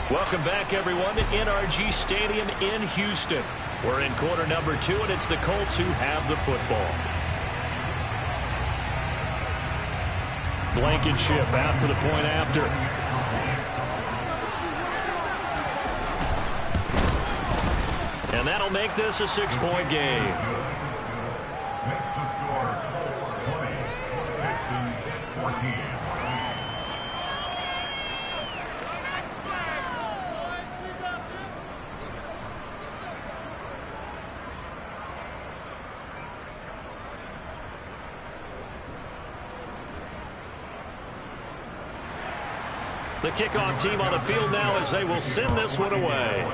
Welcome back, everyone, to NRG Stadium in Houston. We're in quarter number 2, and it's the Colts who have the football. Blankenship out for the point after. And that'll make this a 6-point game. Makes the score 20, Texans 14. The kickoff team on the field now as they will send this one away.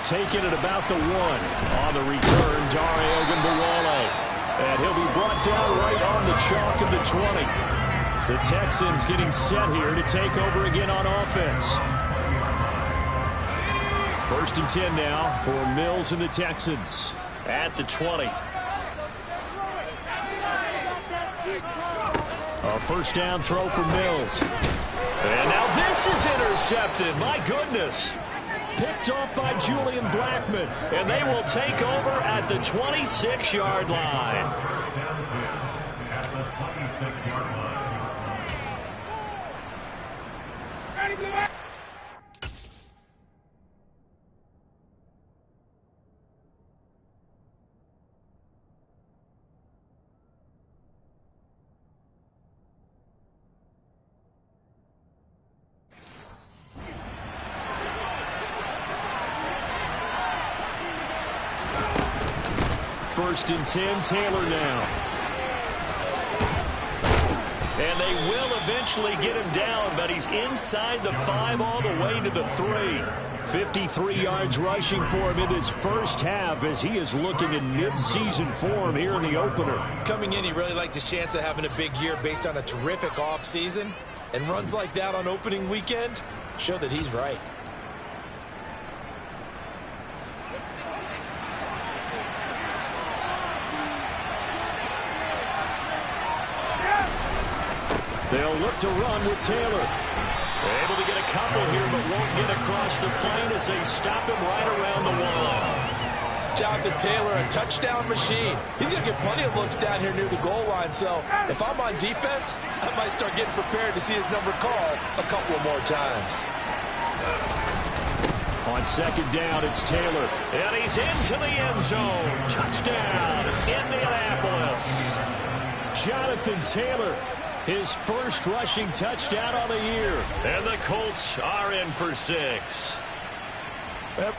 Taking it about the 1. On the return, Dare Ogunbowale. And he'll be brought down right on the chalk of the 20. The Texans getting set here to take over again on offense. 1st and 10 now for Mills and the Texans at the 20. A first down throw for Mills. And now this is intercepted. My goodness. Picked off by Julian Blackman. And they will take over at the 26-yard line. At the 26-yard line. First and 10, Taylor now. And they will eventually get him down, but he's inside the 5 all the way to the 3. 53 yards rushing for him in his first half as he is looking in mid-season form here in the opener. Coming in, he really liked his chance of having a big year based on a terrific offseason. And runs like that on opening weekend show that he's right. They'll look to run with Taylor. Able to get a couple here, but won't get across the plane as they stop him right around the 1. Jonathan Taylor, a touchdown machine. He's going to get plenty of looks down here near the goal line, so if I'm on defense, I might start getting prepared to see his number called a couple of more times. On 2nd down, it's Taylor. And he's into the end zone. Touchdown, Indianapolis. Jonathan Taylor. His first rushing touchdown on the year. And the Colts are in for 6. Yep.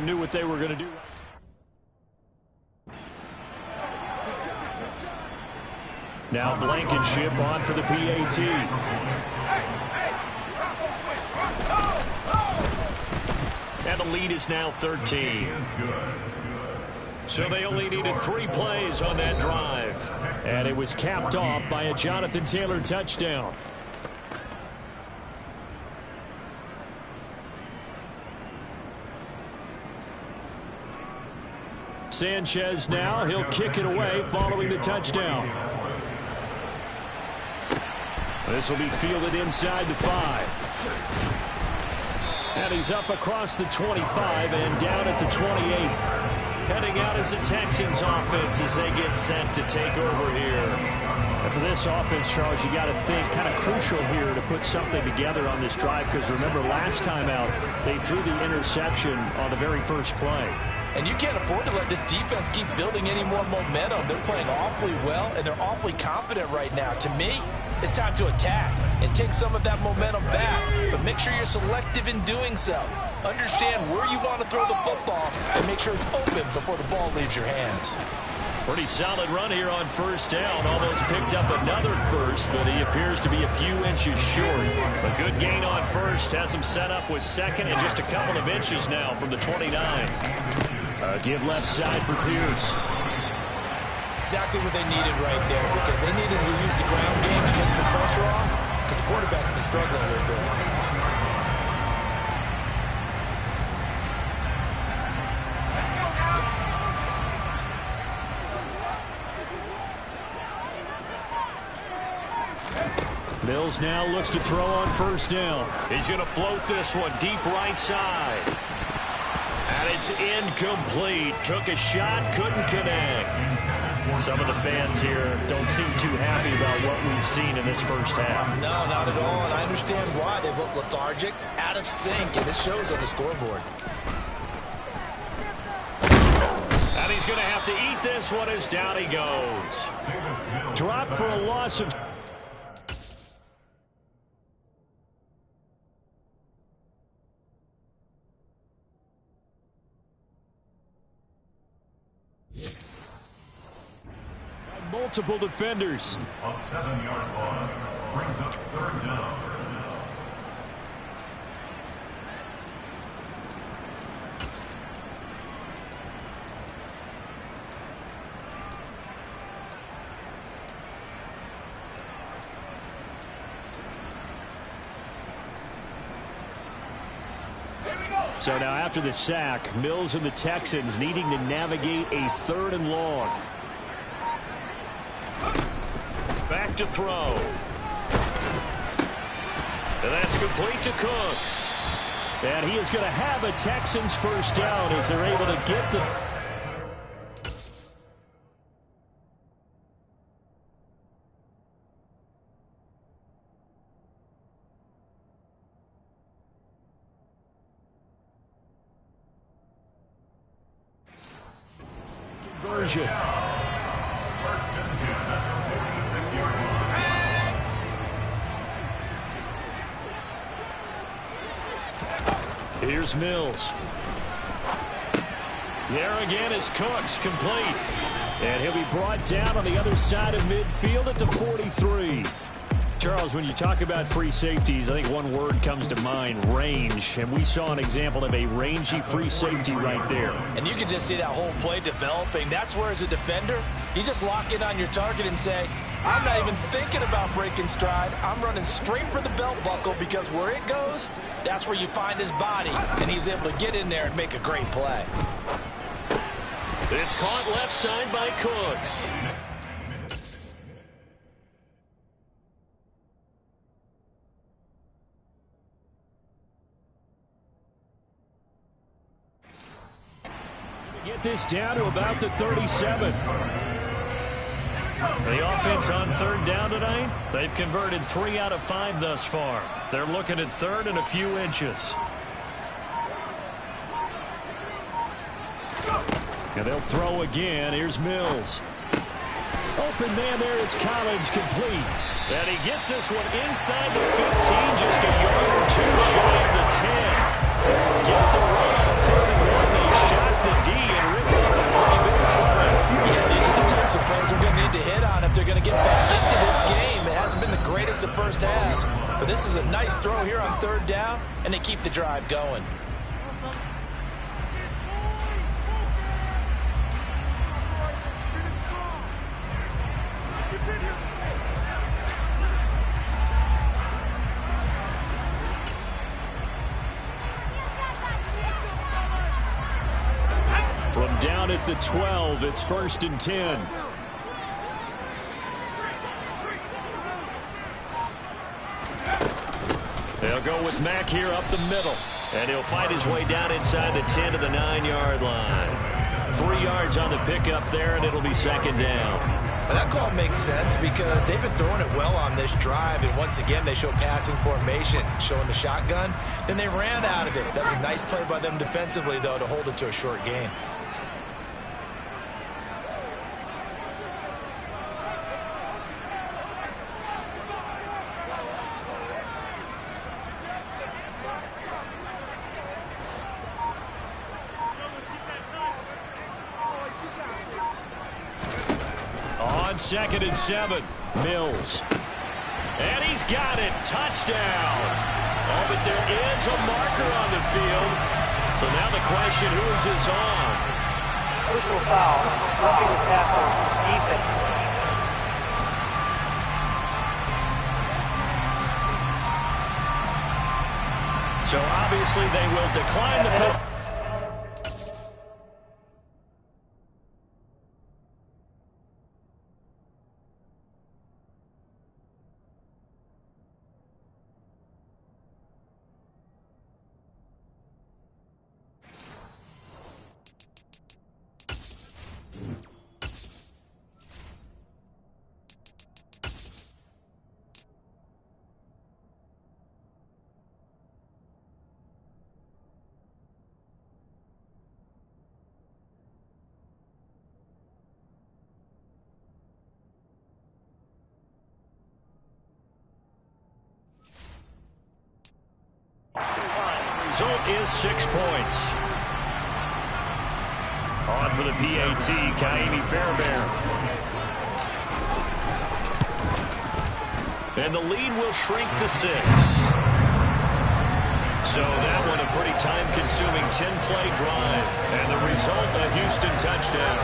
Knew what they were going to do. Now Blankenship on for the PAT. And the lead is now 13. So they only needed 3 plays on that drive. And it was capped off by a Jonathan Taylor touchdown. Sanchez now, he'll kick it away following the touchdown. This will be fielded inside the 5. And he's up across the 25 and down at the 28. Heading out as the Texans offense as they get set to take over here. And for this offense, Charles, you got to think kind of crucial here to put something together on this drive, because remember last time out, they threw the interception on the very first play. And you can't afford to let this defense keep building any more momentum. They're playing awfully well, and they're awfully confident right now. To me, it's time to attack and take some of that momentum back. But make sure you're selective in doing so. Understand where you want to throw the football and make sure it's open before the ball leaves your hands. Pretty solid run here on first down. Almost picked up another first, but he appears to be a few inches short. A good gain on first. Has him set up with second and just a couple of inches now from the 29. Give left side for Pierce. Exactly what they needed right there, because they needed to use the ground game to take some pressure off, because the quarterback's been struggling a little bit. Mills now looks to throw on first down. He's going to float this one deep right side. And it's incomplete. Took a shot, couldn't connect. Some of the fans here don't seem too happy about what we've seen in this first half. No, not at all, and I understand why. They've looked lethargic, out of sync, and this shows on the scoreboard. And he's going to have to eat this one as down he goes. Drop for a loss of... multiple defenders. A 7-yard loss brings up third down. So now after the sack, Mills and the Texans needing to navigate a 3rd and long. Back to throw. And that's complete to Cooks. And he is going to have a Texans first down as they're able to get the... conversion. Here's Mills. There again is Cooks, complete. And he'll be brought down on the other side of midfield at the 43. Charles, when you talk about free safeties, I think one word comes to mind, range. And we saw an example of a rangy free safety right there. And you can just see that whole play developing. That's where, as a defender, you just lock in on your target and say, I'm not even thinking about breaking stride. I'm running straight for the belt buckle, because where it goes, that's where you find his body. And he was able to get in there and make a great play. It's caught left side by Cooks. Get this down to about the 37. The offense on 3rd down tonight, they've converted 3 out of 5 thus far. They're looking at 3rd and a few inches. And they'll throw again. Here's Mills. Open man there. It's Collins, complete. And he gets this one inside the 15, just a yard or 2 shy of the 10. Forget the run on 3rd and 1. They shot the D and ripped off a pretty big play. Yeah, these are the types of plays they're going to need to hit on if they're going to get back into this game. It hasn't been the greatest of first halves, but this is a nice throw here on 3rd down, and they keep the drive going. From down at the 12, it's 1st and 10. They'll go with Mack here up the middle. And he'll fight his way down inside the 10 to the 9-yard line. 3 yards on the pickup there, and it'll be 2nd down. But that call makes sense because they've been throwing it well on this drive, and once again they show passing formation, showing the shotgun. Then they ran out of it. That was a nice play by them defensively, though, to hold it to a short gain. 2nd and 7. Mills. And he's got it. Touchdown. Oh, but there is a marker on the field. So now the question, who is this on? Personal foul. Roughing the passer. Defense. So obviously they will decline the penalty. Result is 6 points. On for the PAT, Kaimi Fairbairn. And the lead will shrink to 6. So that one a pretty time-consuming 10-play drive. And the result, a Houston touchdown.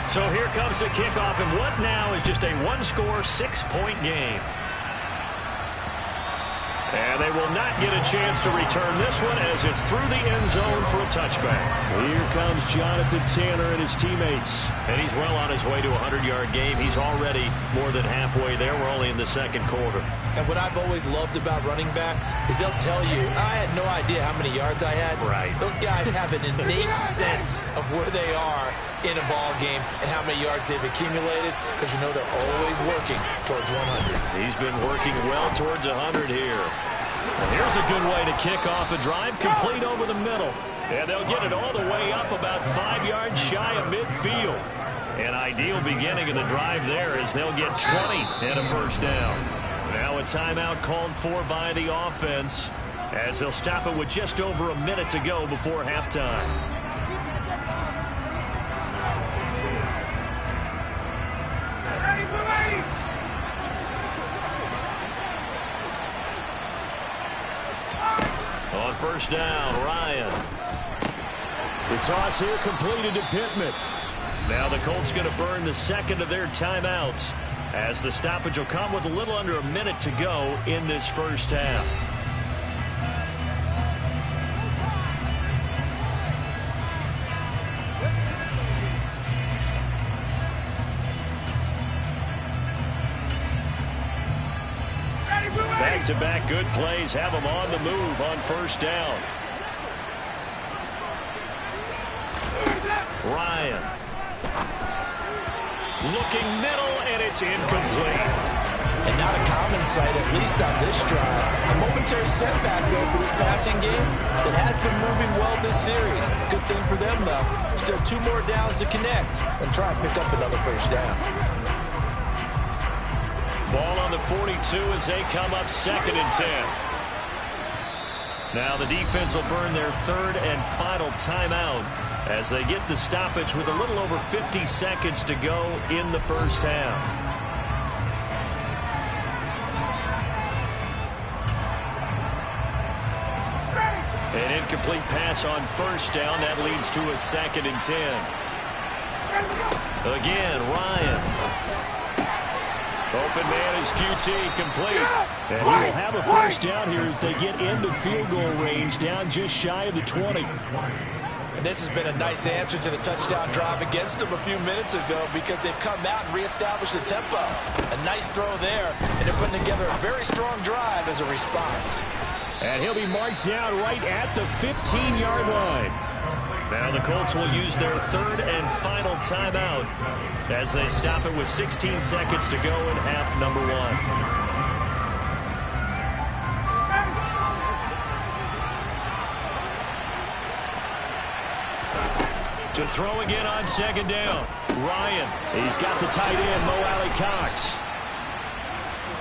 So here comes the kickoff, and what now is just a one-score, 6-point game. And they will not get a chance to return this one as it's through the end zone for a touchback. Here comes Jonathan Tanner and his teammates. And he's well on his way to a 100-yard game. He's already more than halfway there. We're only in the 2nd quarter. And what I've always loved about running backs is they'll tell you, I had no idea how many yards I had. Right. Those guys have an innate sense of where they are in a ball game and how many yards they've accumulated, because you know they're always working towards 100. He's been working well towards 100 here. And here's a good way to kick off a drive, complete over the middle. And they'll get it all the way up about 5 yards shy of midfield. An ideal beginning of the drive there as they'll get 20 and a first down. Now a timeout called for by the offense as they'll stop it with just over a minute to go before halftime. On first down, Ryan. The toss here completed to Pittman. Now the Colts going to burn the 2nd of their timeouts as the stoppage will come with a little under a minute to go in this first half. Back-to-back good plays have them on the move on first down. Ryan. Looking middle, and it's incomplete. And not a common sight, at least on this drive. A momentary setback, though, for this passing game that has been moving well this series. Good thing for them, though. Still 2 more downs to connect and try and pick up another first down. Ball on the 42 as they come up 2nd and 10. Now the defense will burn their 3rd and final timeout as they get the stoppage with a little over 50 seconds to go in the first half. An incomplete pass on first down. That leads to a 2nd and 10. Again, Ryan. Open man is QT, complete. And he will have a first down here as they get into field goal range, down just shy of the 20. And this has been a nice answer to the touchdown drive against them a few minutes ago, because they've come out and reestablished the tempo. A nice throw there, and they're putting together a very strong drive as a response. And he'll be marked down right at the 15-yard line. Now the Colts will use their 3rd and final timeout as they stop it with 16 seconds to go in half number 1. To throw again on 2nd down. Ryan. He's got the tight end, Mo Alley-Cox.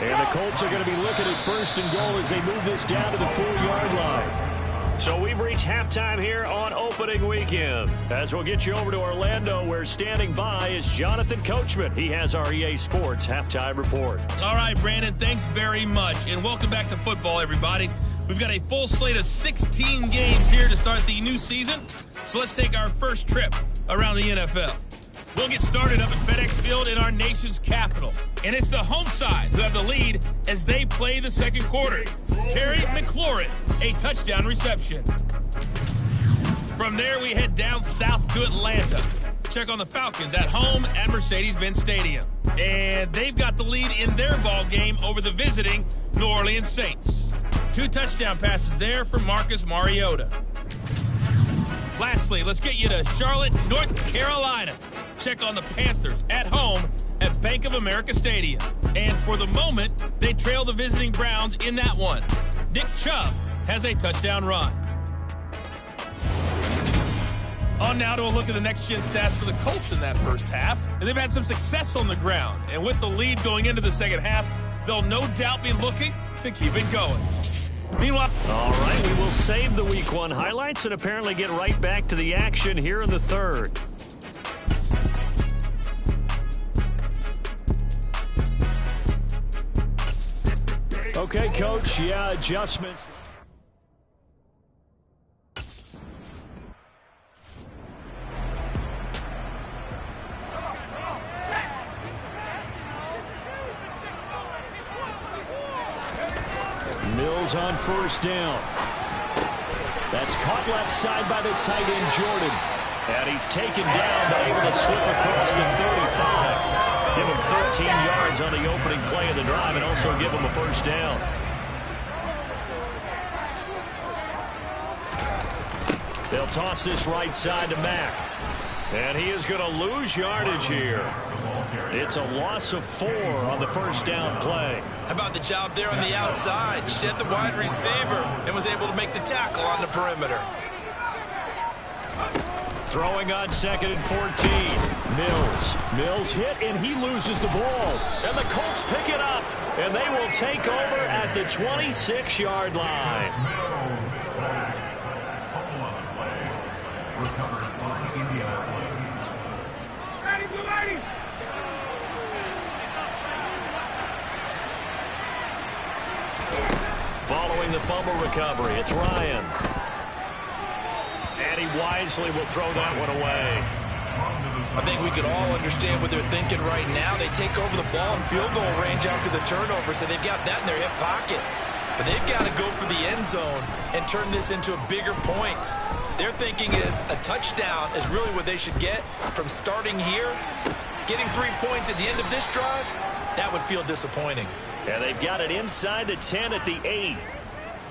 And the Colts are going to be looking at first and goal as they move this down to the 4-yard line. So we've reached halftime here on opening weekend. As we'll get you over to Orlando, where standing by is Jonathan Coachman. He has our EA Sports halftime report. All right, Brandon, thanks very much. And welcome back to football, everybody. We've got a full slate of 16 games here to start the new season. So let's take our first trip around the NFL. We'll get started up at FedEx Field in our nation's capital. And it's the home side who have the lead as they play the second quarter. Terry McLaurin, a touchdown reception. From there, we head down south to Atlanta. Check on the Falcons at home at Mercedes-Benz Stadium. And they've got the lead in their ball game over the visiting New Orleans Saints. 2 touchdown passes there for Marcus Mariota. Lastly, let's get you to Charlotte, North Carolina. Check on the Panthers at home at Bank of America Stadium. And for the moment, they trail the visiting Browns in that one. Nick Chubb has a touchdown run. On now to a look at the next-gen stats for the Colts in that first half. And they've had some success on the ground. And with the lead going into the second half, they'll no doubt be looking to keep it going. Meanwhile, all right, we will save the Week 1 highlights and apparently get right back to the action here in the third. Okay, Coach, yeah, adjustments. Mills on first down. That's caught left side by the tight end, Jordan. And he's taken down, but able to slip across the 35. Give him 13 yards on the opening play of the drive and also give him a first down. They'll toss this right side to Mack. And he is going to lose yardage here. It's a loss of 4 on the first down play. How about the job there on the outside? Shed the wide receiver and was able to make the tackle on the perimeter. Throwing on 2nd and 14. Mills hit, and he loses the ball. And the Colts pick it up, and they will take over at the 26-yard line. Following the fumble recovery, it's Ryan. And he wisely will throw that one away. I think we can all understand what they're thinking right now. They take over the ball in field goal range after the turnover, so they've got that in their hip pocket. But they've got to go for the end zone and turn this into a bigger point. Their thinking is a touchdown is really what they should get from starting here. Getting 3 points at the end of this drive, that would feel disappointing. And they've got it inside the 10 at the 8.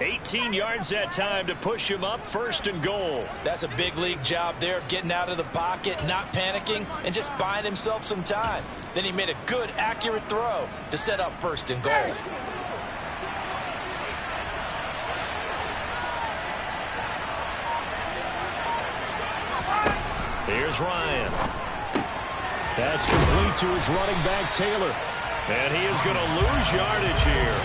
18 yards that time to push him up, 1st and goal. That's a big league job there, getting out of the pocket, not panicking, and just buying himself some time. Then he made a good, accurate throw to set up 1st and goal. Here's Ryan. That's complete to his running back, Taylor. And he is going to lose yardage here.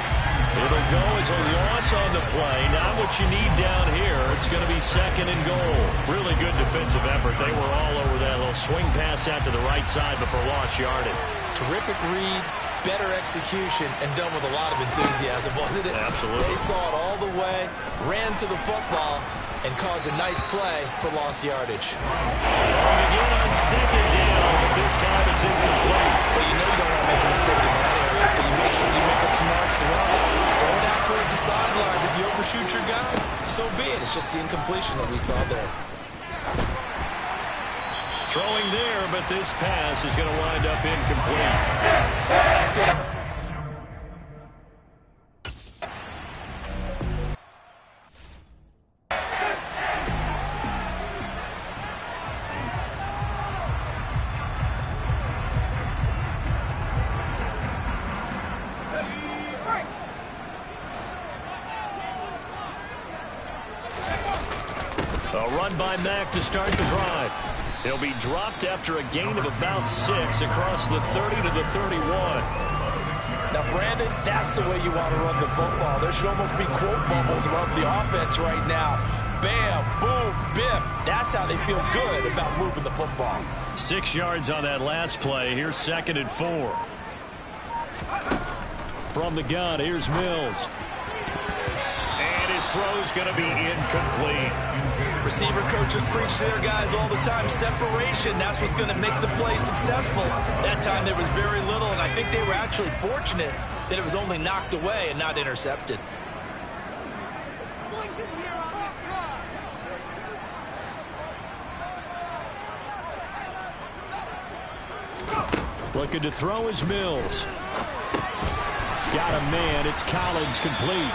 It'll go as a loss on the play. Not what you need down here. It's going to be 2nd and goal. Really good defensive effort. They were all over that little swing pass out to the right side before lost yardage. Terrific read, better execution, and done with a lot of enthusiasm, wasn't it? Absolutely. They saw it all the way, ran to the football, and caused a nice play for lost yardage. Throwing again on 2nd down, but this time it's incomplete. Well, you know you don't want to make a mistake in that area, so you make sure you make a smart throw. Throw it out towards the sidelines. If you overshoot your guy, so be it. It's just the incompletion that we saw there. Throwing there, but this pass is going to wind up incomplete. A run by Mack to start the drive. He'll be dropped after a gain of about 6 across the 30 to the 31. Now, Brandon, that's the way you want to run the football. There should almost be quote bubbles above the offense right now. Bam, boom, biff. That's how they feel good about moving the football. 6 yards on that last play. Here's 2nd and 4. From the gun, here's Mills. And his throw's going to be incomplete. Receiver coaches preach to their guys all the time. Separation, that's what's going to make the play successful. That time there was very little, and I think they were actually fortunate that it was only knocked away and not intercepted. Looking to throw is Mills. Got a man. It's Collins complete.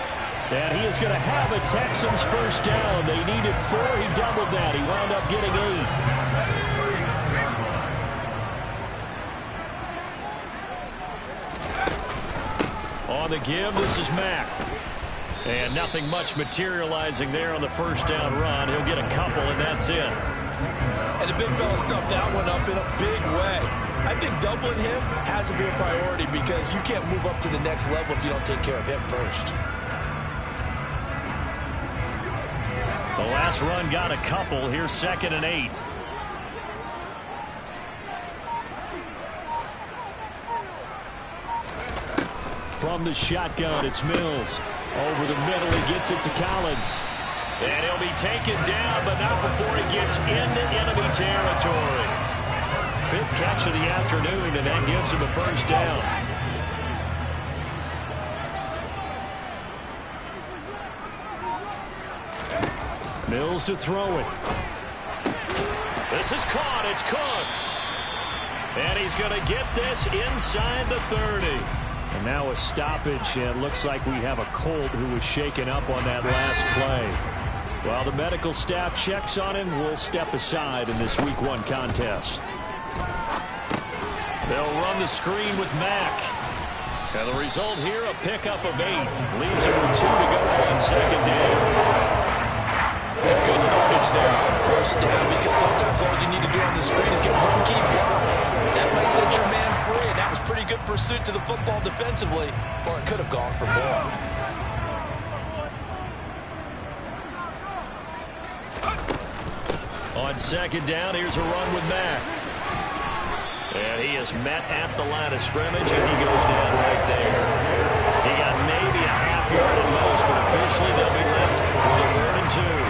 And he is going to have a Texans first down. They needed 4. He doubled that. He wound up getting 8. On the give, this is Mack. And nothing much materializing there on the first down run. He'll get a couple, and that's it. And the big fella stuffed that one up in a big way. I think doubling him has to be a priority because you can't move up to the next level if you don't take care of him first. The last run got a couple. Here's 2nd and 8. From the shotgun, it's Mills. Over the middle, he gets it to Collins. And he'll be taken down, but not before he gets into enemy territory. 5th catch of the afternoon, and that gives him a first down. Mills to throw it. This is caught. It's Cooks. And he's going to get this inside the 30. And now a stoppage, and looks like we have a Colt who was shaken up on that last play. While the medical staff checks on him, we'll step aside in this Week 1 contest. They'll run the screen with Mack. And the result here, a pickup of 8. Leaves him with 2 to go on 2nd down. And good yardage there on first down because sometimes all you need to do on the screen is get one key block. That might set your man free, and that was pretty good pursuit to the football defensively, or it could have gone for more. On 2nd down, here's a run with Mack. And he is met at the line of scrimmage, and he goes down right there. He got maybe a half yard at most, but officially they'll be left with a 3rd and 2.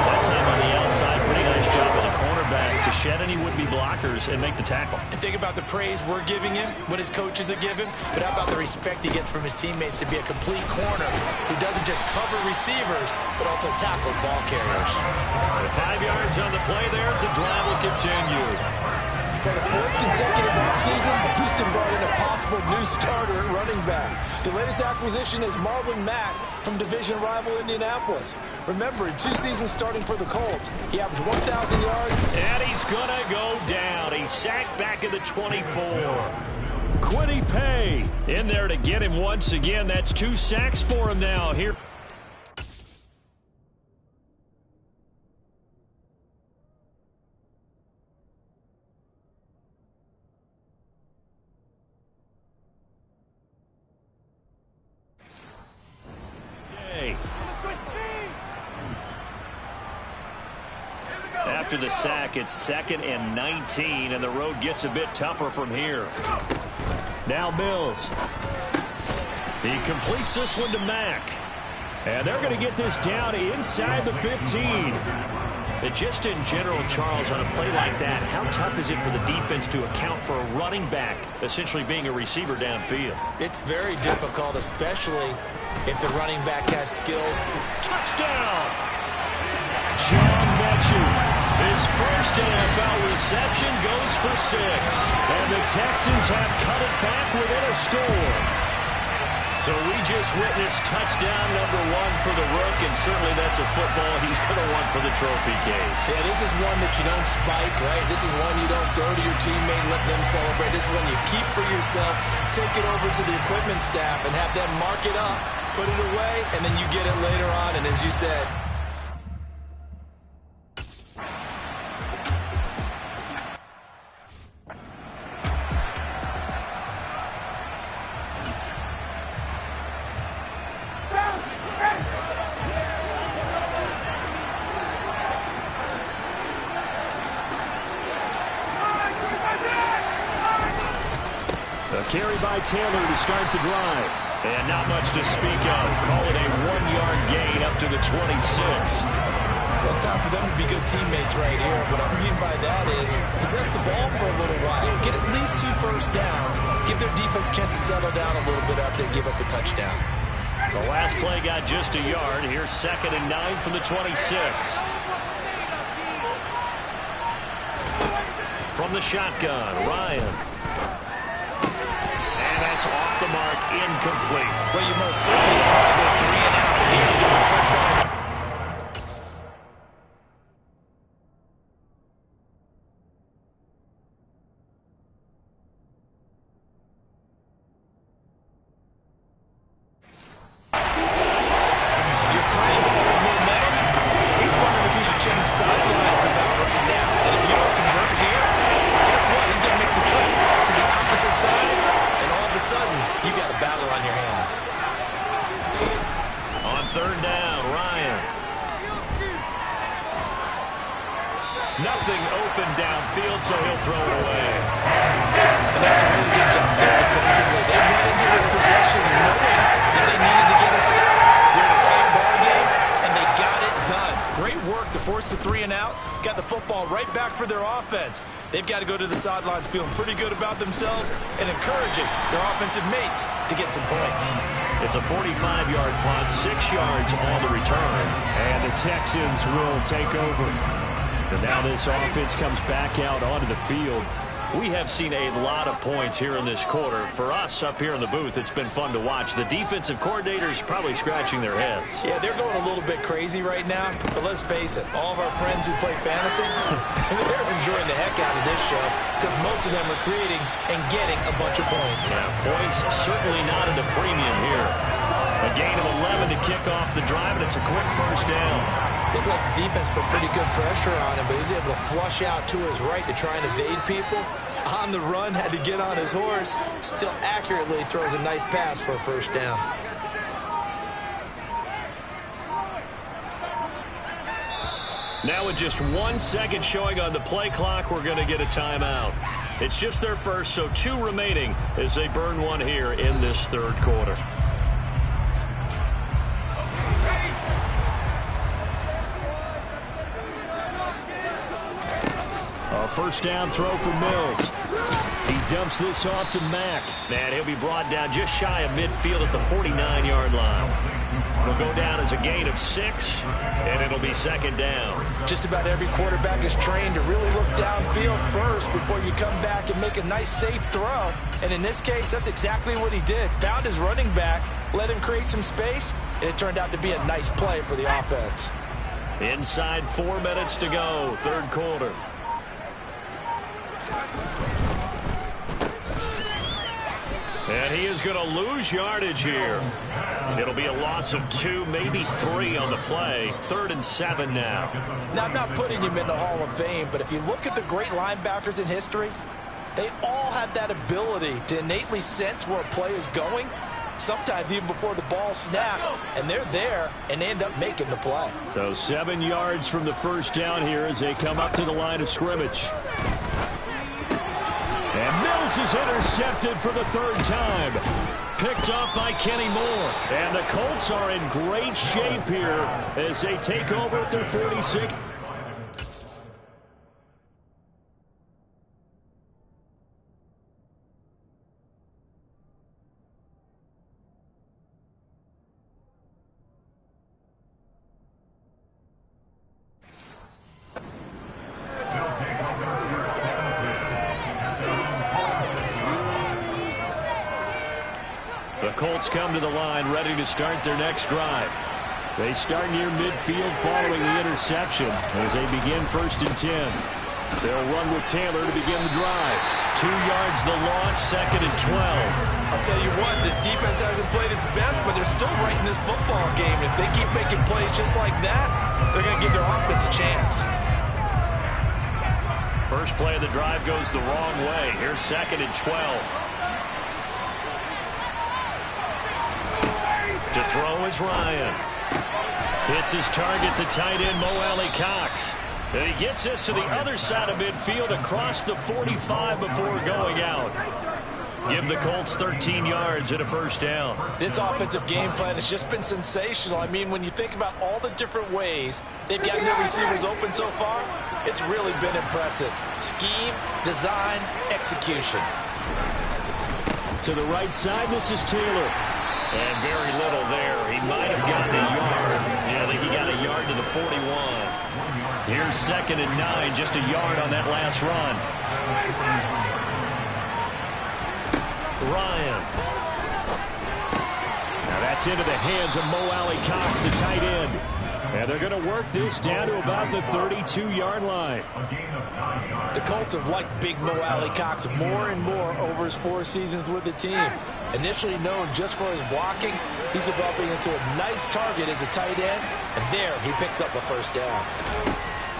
That time on the outside, pretty nice job as a cornerback to shed any would-be blockers and make the tackle. And think about the praise we're giving him, what his coaches are giving, but how about the respect he gets from his teammates to be a complete corner who doesn't just cover receivers, but also tackles ball carriers. 5 yards on the play there, as the drive will continue. For the 4th consecutive offseason, Houston brought in a possible new starter at running back. The latest acquisition is Marlon Mack from division rival Indianapolis. Remember, in 2 seasons starting for the Colts, he averaged 1,000 yards. And he's going to go down. He's sacked back at the 24. Quiddy Pay in there to get him once again. That's 2 sacks for him now here. After the sack, it's 2nd and 19, and the road gets a bit tougher from here. Now Mills. He completes this one to Mack. And they're going to get this down inside the 15. And just in general, Charles, on a play like that, how tough is it for the defense to account for a running back essentially being a receiver downfield? It's very difficult, especially if the running back has skills. Touchdown! John Mechie. His first NFL reception goes for 6. And the Texans have cut it back within a score. So we just witnessed touchdown number 1 for the Rook, and certainly that's a football he's going to want for the trophy case. Yeah, this is one that you don't spike, right? This is one you don't throw to your teammate and let them celebrate. This is one you keep for yourself, take it over to the equipment staff, and have them mark it up, put it away, and then you get it later on. And as you said, by Taylor to start the drive. And not much to speak of. Call it a 1-yard gain up to the 26. Well, it's time for them to be good teammates right here. What I mean by that is possess the ball for a little while. Get at least 2 first downs. Give their defense a chance to settle down a little bit after they give up a touchdown. The last play got just a yard. Here's 2nd and 9 from the 26. From the shotgun, Ryan. And that's off the mark, incomplete. Well, you most certainly don't want to go 3 and out here and get the football. Your friend, momentum, he's wondering if he should change sidelines about right now. And if you don't convert here, guess what? He's going to make the trip to the opposite side, and all of a sudden, you got a battle on your hands. On 3rd down, Ryan. Nothing open downfield, so he'll throw it away. And that's a really good job there defensively. They went into this possession knowing that they needed to get a stop. They're in a tight ball game, and they got it done. Great work to force the 3 and out. Got the football right back for their offense. They've got to go to the sidelines feeling pretty good about themselves and encouraging their offensive mates to get some points. It's a 45-yard punt, 6 yards on the return. And the Texans will take over. And now this offense comes back out onto the field. We have seen a lot of points here in this quarter. For us up here in the booth, it's been fun to watch. The defensive coordinators probably scratching their heads. Yeah, they're going a little bit crazy right now. But let's face it, all of our friends who play fantasy, they're enjoying the heck out of this show because most of them are creating and getting a bunch of points. Yeah, points certainly not at a premium here. A gain of 11 to kick off the drive, and it's a quick first down. Looked like the defense put pretty good pressure on him, but he was able to flush out to his right to try and evade people. On the run, had to get on his horse. Still accurately throws a nice pass for a first down. Now with just 1 second showing on the play clock, we're going to get a timeout. It's just their first, so 2 remaining as they burn one here in this 3rd quarter. A first down throw for Mills. He dumps this off to Mack. And he'll be brought down just shy of midfield at the 49-yard line. It'll go down as a gain of 6, and it'll be 2nd down. Just about every quarterback is trained to really look downfield first before you come back and make a nice, safe throw. And in this case, that's exactly what he did. Found his running back, let him create some space, and it turned out to be a nice play for the offense. Inside 4 minutes to go, 3rd quarter. And he is going to lose yardage here. It'll be a loss of 2, maybe 3 on the play. 3rd and 7 now. Now, I'm not putting him in the Hall of Fame, but if you look at the great linebackers in history, they all have that ability to innately sense where a play is going, sometimes even before the ball snaps, and they're there, and they end up making the play. So 7 yards from the first down here as they come up to the line of scrimmage. And Mills is intercepted for the 3rd time. Picked up by Kenny Moore. And the Colts are in great shape here as they take over at their 46. The Colts come to the line ready to start their next drive. They start near midfield following the interception as they begin 1st and 10. They'll run with Taylor to begin the drive. 2 yards the loss, 2nd and 12. I'll tell you what, this defense hasn't played its best, but they're still right in this football game. If they keep making plays just like that, they're going to give their offense a chance. First play of the drive goes the wrong way. Here's 2nd and 12. To throw is Ryan. Hits his target, the tight end, Mo Alley-Cox. And he gets this to the other side of midfield across the 45 before going out. Give the Colts 13 yards and a first down. This offensive game plan has just been sensational. I mean, when you think about all the different ways they've gotten their receivers open so far, it's really been impressive. Scheme, design, execution. To the right side, this is Taylor. And very little there. He might have gotten a yard. Yeah, I think he got a yard to the 41. Here's 2nd and 9, just a yard on that last run. Ryan. Now that's into the hands of Mo Alley-Cox, the tight end. And they're going to work this down to about the 32-yard line. The Colts have liked big Mo Alley-Cox more and more over his 4 seasons with the team. Initially known just for his blocking, he's developing into a nice target as a tight end. And there, he picks up a first down.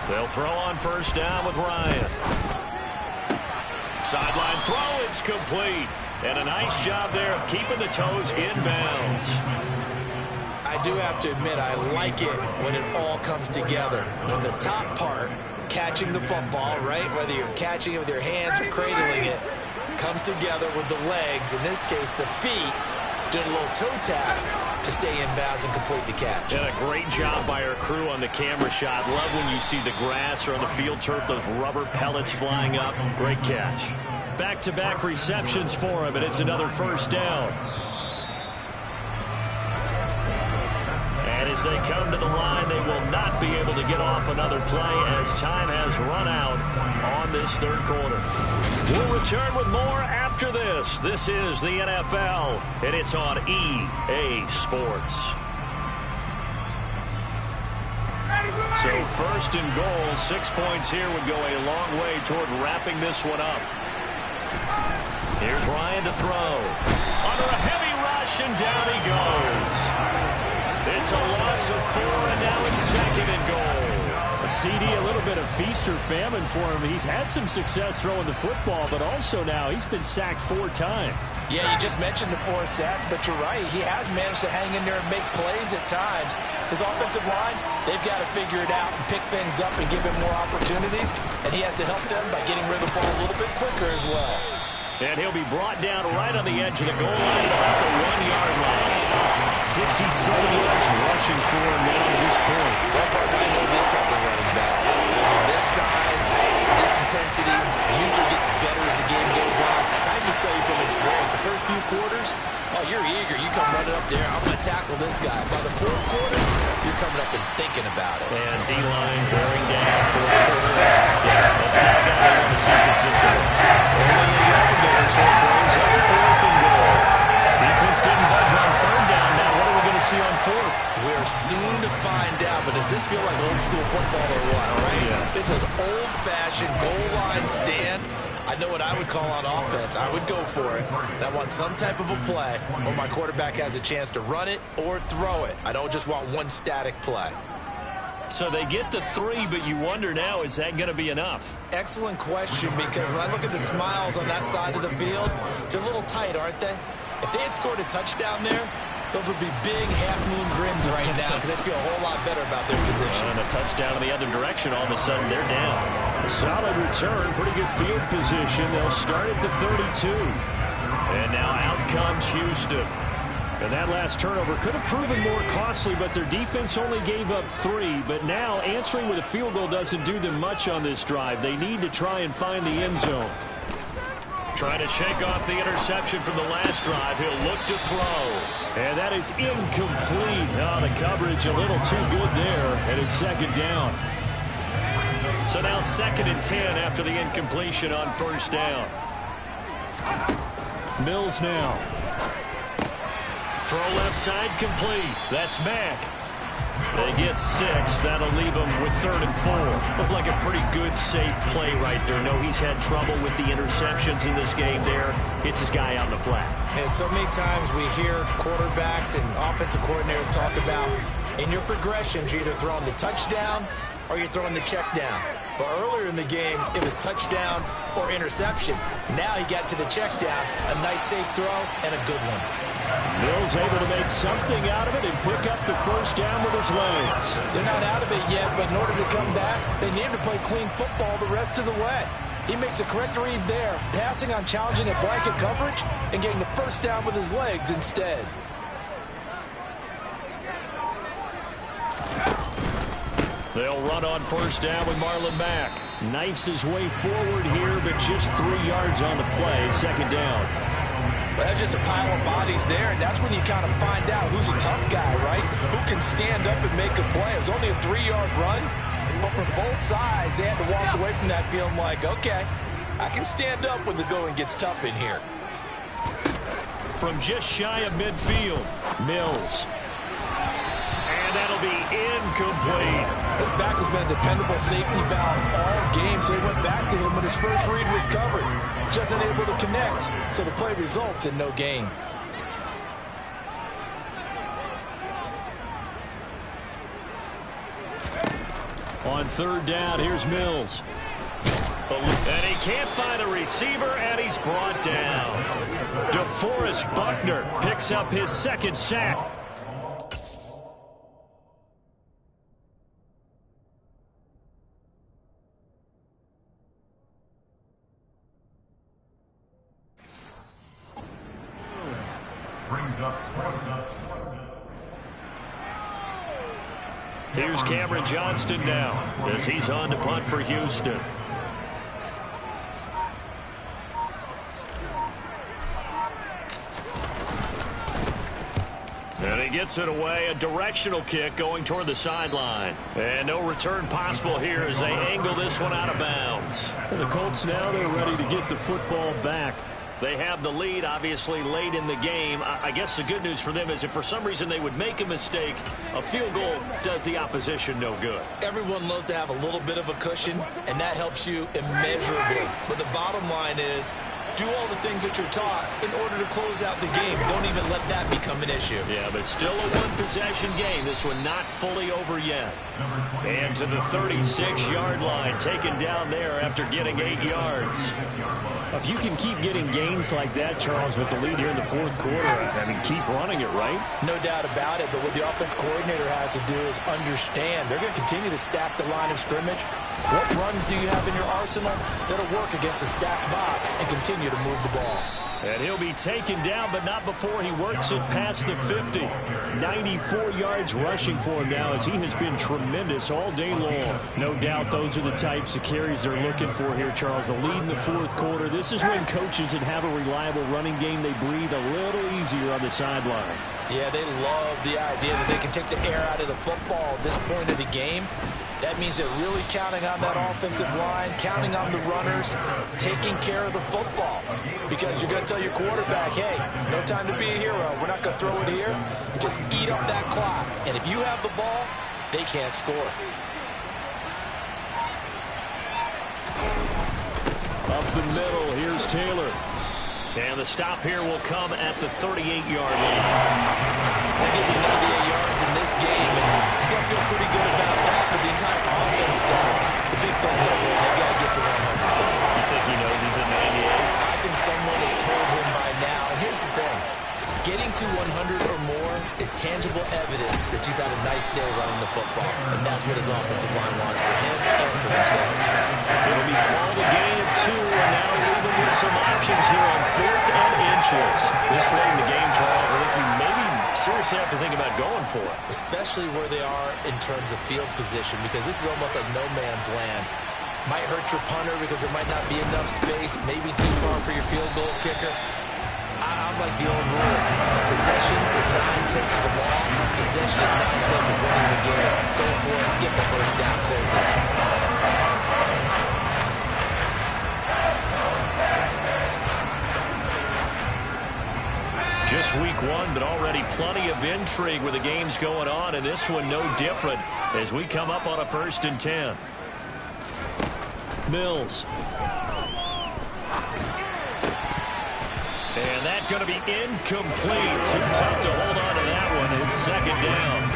They'll throw on first down with Ryan. Sideline throw, it's complete. And a nice job there of keeping the toes inbounds. I do have to admit, I like it when it all comes together. When the top part, catching the football, right, whether you're catching it with your hands or cradling it, comes together with the legs, in this case the feet, doing a little toe tap to stay in bounds and complete the catch. And a great job by our crew on the camera shot. Love when you see the grass or on the field turf, those rubber pellets flying up. Great catch. Back-to-back receptions for him, and it's another first down. And as they come to the line, they will not be able to get off another play as time has run out on this third quarter. We'll return with more after this. This is the NFL, and it's on EA Sports. So 1st and goal, 6 points here would go a long way toward wrapping this one up. Here's Ryan to throw. Under a heavy rush, and down he goes. It's a loss of 4, and now it's 2nd and goal. A CD, a little bit of feast or famine for him. He's had some success throwing the football, but also now he's been sacked 4 times. Yeah, you just mentioned the 4 sacks, but you're right. He has managed to hang in there and make plays at times. His offensive line, they've got to figure it out and pick things up and give him more opportunities, and he has to help them by getting rid of the ball a little bit quicker as well. And he'll be brought down right on the edge of the goal line at about the 1-yard line. 67 yards rushing for him now to this point. Well, I know this type of running back. I mean, this size, this intensity usually gets better as the game goes on. I just tell you from experience, the first few quarters, oh, you're eager. You come running up there. I'm going to tackle this guy. By the 4th quarter, you're coming up and thinking about it. And D-line bearing down 4th quarter. Yeah, that's not a guy I want to see consistently. Only a yard there, so it brings up 4th and goal. Defense didn't budge on 3rd down. Now what are we going to see on 4th? We're soon to find out, but does this feel like old school football or what, right? Yeah. This is an old-fashioned goal line stand. I know what I would call on offense. I would go for it. And I want some type of a play where my quarterback has a chance to run it or throw it. I don't just want one static play. So they get the 3, but you wonder now, is that going to be enough? Excellent question, because when I look at the smiles on that side of the field, they're a little tight, aren't they? If they had scored a touchdown there, those would be big half-moon grins right now because they feel a whole lot better about their position. And a touchdown in the other direction, all of a sudden they're down. A solid return, pretty good field position. They'll start at the 32. And now out comes Houston. And that last turnover could have proven more costly, but their defense only gave up 3. But now answering with a field goal doesn't do them much on this drive. They need to try and find the end zone. Trying to shake off the interception from the last drive. He'll look to throw. And that is incomplete. Oh, the coverage a little too good there. And it's 2nd down. So now 2nd and 10 after the incompletion on 1st down. Mills now. Throw left side complete. That's Mack. They get 6. That'll leave them with 3rd and 4. Looked like a pretty good, safe play right there. No, he's had trouble with the interceptions in this game there. Hits his guy out in the flat. And so many times we hear quarterbacks and offensive coordinators talk about in your progressions, you're either throwing the touchdown or you're throwing the check down. But earlier in the game, it was touchdown or interception. Now he got to the check down. A nice safe throw and a good one. Mills able to make something out of it and pick up the first down with his legs. They're not out of it yet, but in order to come back, they need to play clean football the rest of the way. He makes the correct read there, passing on challenging a blanket coverage and getting the first down with his legs instead. They'll run on first down with Marlon Mack. Knifes his way forward here, but just 3 yards on the play. Second down. Well, that's just a pile of bodies there, and that's when you kind of find out who's a tough guy, right? Who can stand up and make a play. It was only a 3-yard run, but from both sides, they had to walk away from that feeling like, okay, I can stand up when the going gets tough in here. From just shy of midfield, Mills. And that'll be incomplete. His back has been a dependable safety valve all game, so he went back to him when his first read was covered. Just unable to connect, so the play results in no gain. On third down, here's Mills. And he can't find a receiver, and he's brought down. DeForest Buckner picks up his second sack. Here's Cameron Johnston now as he's on to punt for Houston. And he gets it away, a directional kick going toward the sideline. And no return possible here as they angle this one out of bounds. And the Colts now, they're ready to get the football back. They have the lead, obviously, late in the game. I guess the good news for them is if for some reason they would make a mistake, a field goal does the opposition no good. Everyone loves to have a little bit of a cushion, and that helps you immeasurably. But the bottom line is, do all the things that you're taught in order to close out the game. Don't even let that become an issue. Yeah, but still a one-possession game. This one not fully over yet. And to the 36-yard line, taken down there after getting 8 yards. If you can keep getting gains like that, Charles, with the lead here in the fourth quarter, I mean, keep running it, right? No doubt about it, but what the offense coordinator has to do is understand. They're going to continue to stack the line of scrimmage. What runs do you have in your arsenal that'll work against a stacked box and continue to move the ball? And he'll be taken down, but not before he works it past the 50. 94 yards rushing for him now as he has been tremendous all day long. No doubt those are the types of carries they're looking for here, Charles. The lead in the fourth quarter. This is when coaches that have a reliable running game, they breathe a little easier on the sideline. Yeah, they love the idea that they can take the air out of the football at this point of the game. That means they're really counting on that offensive line, counting on the runners, taking care of the football. Because you're going to tell your quarterback, hey, no time to be a hero. We're not going to throw it here. Just eat up that clock. And if you have the ball, they can't score. Up the middle, here's Taylor. And the stop here will come at the 38-yard line. That gives him 98 yards in this game, and he's going to feel pretty good about that, but the entire offense does. The big thing, though, man, they've got to get to 100. You think he knows he's at 98? I think someone has told him by now, and here's the thing. Getting to 100 or more is tangible evidence that you've had a nice day running the football, and that's what his offensive line wants for him and for themselves. It'll be called a gain of 2, and now leaving with some options here on 4th and inches. This late in the game, Charles, I think you maybe seriously have to think about going for it. Especially where they are in terms of field position, because this is almost like no man's land. Might hurt your punter because there might not be enough space, maybe too far for your field goal kicker. I'm like the old rule. Possession is 9/10 of the ball. Possession is 9/10 of winning the game. Go for it. Get the first down. Close it out. Just week 1, but already plenty of intrigue with the games going on, and this one no different as we come up on a 1st and 10. Mills. And that's going to be incomplete. Too tough to hold on to that one. It's 2nd down.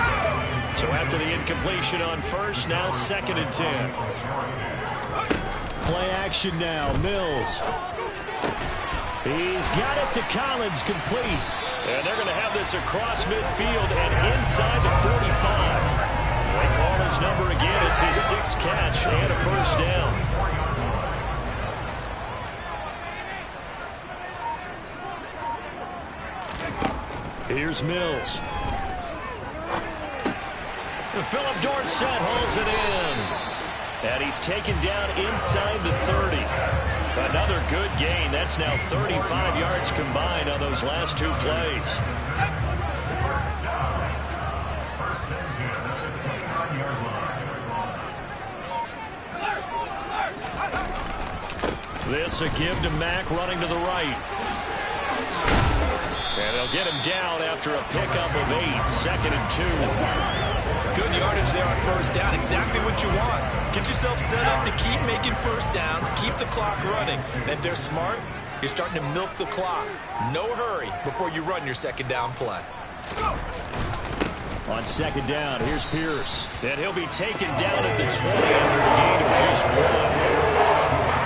So after the incompletion on 1st, now 2nd and 10. Play action now. Mills. He's got it to Collins, complete. And they're going to have this across midfield and inside the 45. They call his number again. It's his 6th catch and a 1st down. Here's Mills. Philip Dorsett hauls it in. And he's taken down inside the 30. Another good gain. That's now 35 yards combined on those last two plays. This a give to Mack running to the right. And they'll get him down after a pickup of 8, 2nd and 2. Good yardage there on first down. Exactly what you want. Get yourself set up to keep making first downs, keep the clock running. And if they're smart, you're starting to milk the clock. No hurry before you run your second down play. On second down, here's Pierce. And he'll be taken down at the 20 after a gain of just 1.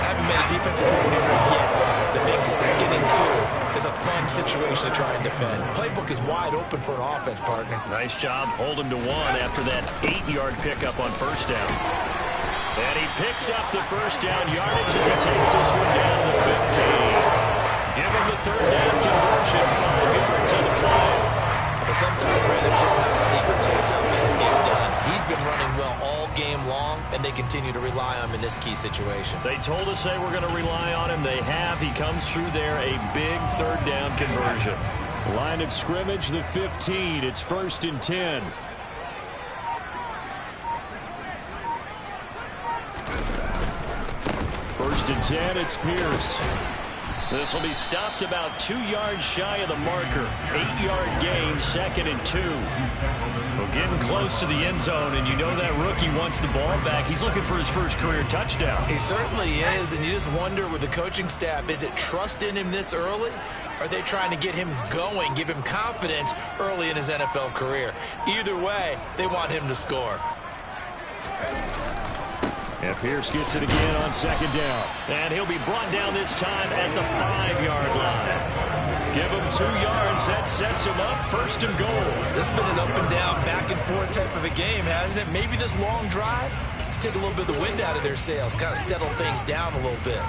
Haven't made a defensive coordinator yet. The big 2nd and 2 is a fun situation to try and defend. Playbook is wide open for an offense, partner. Nice job holding to 1 after that 8-yard pickup on first down. And he picks up the first down yardage as he takes this one down to the 15. Give him the third down conversion, 5 yards on the play. But sometimes, Brandon, it's just not a secret to how he gets game done. He's been running well all game long, and they continue to rely on him in this key situation. They told us they were going to rely on him. They have. He comes through there, a big third down conversion. Line of scrimmage, the 15. It's 1st and 10. First and 10, it's Pierce. This will be stopped about 2 yards shy of the marker. 8-yard gain, 2nd and 2. Well, getting close to the end zone, and you know that rookie wants the ball back. He's looking for his first career touchdown. He certainly is, and you just wonder with the coaching staff, is it trust in him this early? Or are they trying to get him going, give him confidence early in his NFL career? Either way, they want him to score. And Pierce gets it again on second down. And he'll be brought down this time at the 5-yard line. Give him 2 yards. That sets him up 1st and goal. This has been an up and down, back and forth type of a game, hasn't it? Maybe this long drive, take a little bit of the wind out of their sails, kind of settle things down a little bit.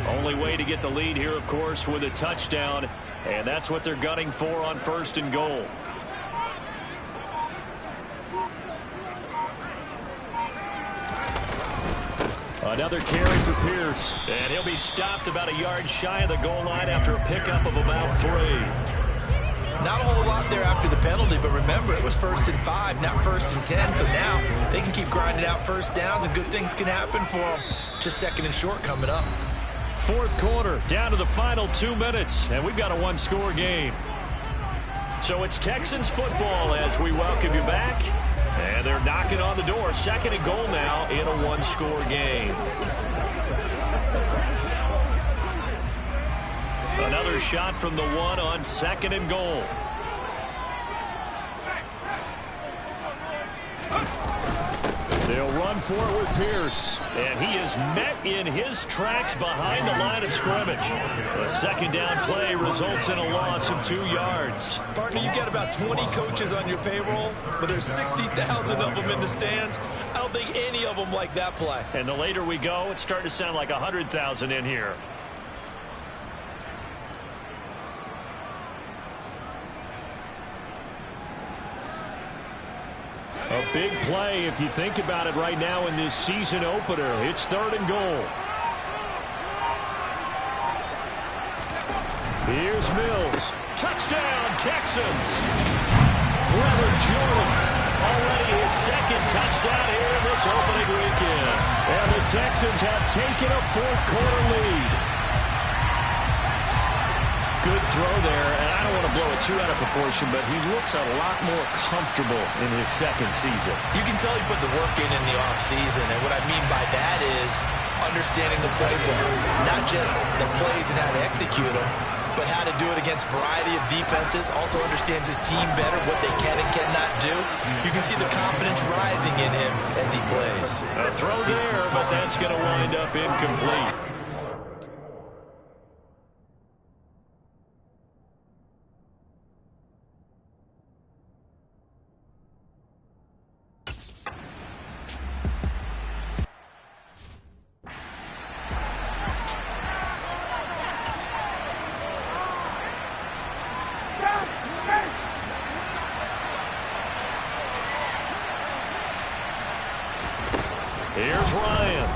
Only way to get the lead here, of course, with a touchdown. And that's what they're gunning for on 1st and goal. Another carry for Pierce. And he'll be stopped about a yard shy of the goal line after a pickup of about 3. Not a whole lot there after the penalty, but remember, it was 1st and 5, not 1st and 10. So now they can keep grinding out first downs, and good things can happen for them. Just 2nd and short coming up. 4th quarter, down to the final 2 minutes, and we've got a 1-score game. So it's Texans football as we welcome you back. And they're knocking on the door. 2nd and goal now in a 1-score game. Another shot from the 1 on 2nd and goal. They'll run for it with Pierce. And he is met in his tracks behind the line of scrimmage. A 2nd down play results in a loss of 2 yards. Partner, you've got about 20 coaches on your payroll, but there's 60,000 of them in the stands. I don't think any of them like that play. And the later we go, it's starting to sound like 100,000 in here. A big play if you think about it right now in this season opener. It's 3rd and goal. Here's Mills. Touchdown, Texans. Brother Jordan, already his 2nd touchdown here in this opening weekend. And the Texans have taken a 4th quarter lead. Good throw there, and I don't want to blow it too out of proportion, but he looks a lot more comfortable in his 2nd season. You can tell he put the work in the offseason, and what I mean by that is understanding the playbook, not just the plays and how to execute them, but how to do it against a variety of defenses, also understands his team better, what they can and cannot do. You can see the confidence rising in him as he plays. A throw there, but that's going to wind up incomplete. Here's Ryan.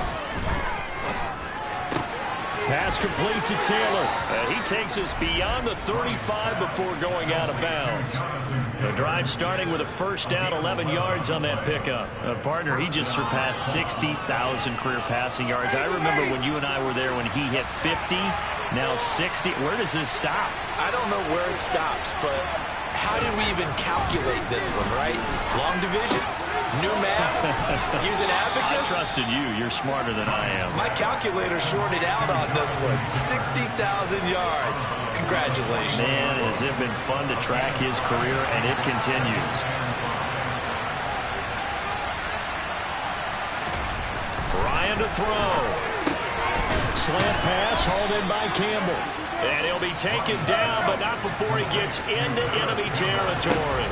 Pass complete to Taylor. And he takes us beyond the 35 before going out of bounds. The drive starting with a first down, 11 yards on that pickup. Partner, he just surpassed 60,000 career passing yards. I remember when you and I were there when he hit 50, now 60. Where does this stop? I don't know where it stops, but how did we even calculate this one, right? Long division? New math? Use an abacus? I trusted you. You're smarter than I am. My calculator shorted out on this one. 60,000 yards. Congratulations. Man, has it been fun to track his career, and it continues. Ryan to throw. Slant pass hauled in by Campbell. And he'll be taken down, but not before he gets into enemy territory.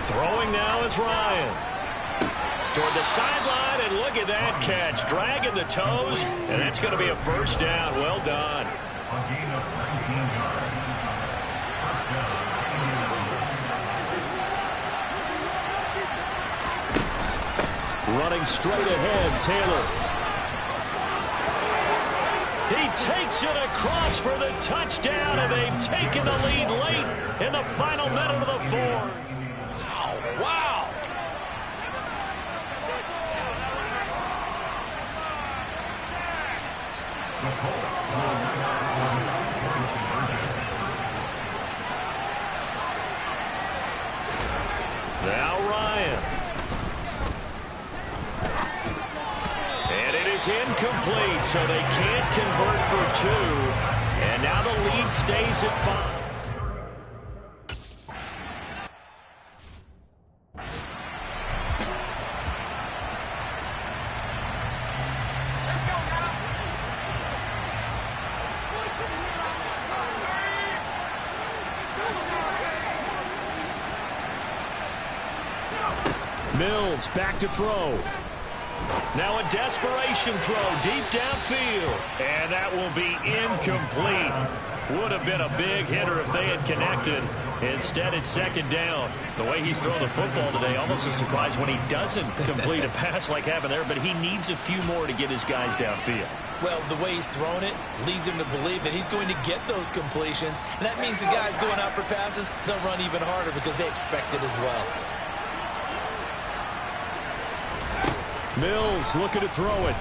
Throwing now is Ryan. Toward the sideline, and look at that catch. Dragging the toes, and that's going to be a first down. Well done. A gain of 19 yards. First down. Running straight ahead, Taylor. He takes it across for the touchdown, and they've taken the lead late in the final minute of the fourth. Oh, wow. Now Ryan. And it is incomplete, so they can't convert for two. And now the lead stays at 5. Mills back to throw. Now a desperation throw deep downfield. And that will be incomplete. Would have been a big hitter if they had connected. Instead, it's second down. The way he's throwing the football today, almost a surprise when he doesn't complete a pass like happened there, but he needs a few more to get his guys downfield. Well, the way he's thrown it leads him to believe that he's going to get those completions. And that means the guys going out for passes, they'll run even harder because they expect it as well. Mills looking to throw it.